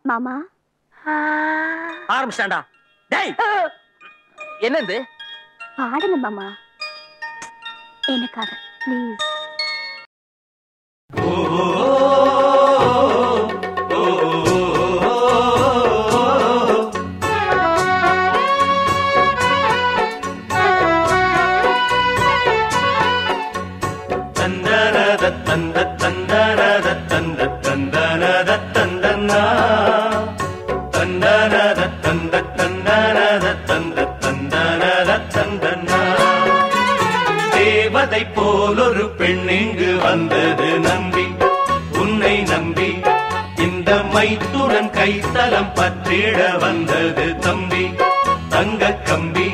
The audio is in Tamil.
மாமா ஆரம்பிச்சாண்டா. டேய் என்னது? பாடுங்க மாமா எனக்காக ப்ளீஸ். தேவதை போல் ஒரு பெண் இங்கு வந்தது நம்பி, உன்னை நம்பி இந்த மைத்துடன் கைத்தலம் பற்றிட வந்தது தம்பி. தங்க கம்பி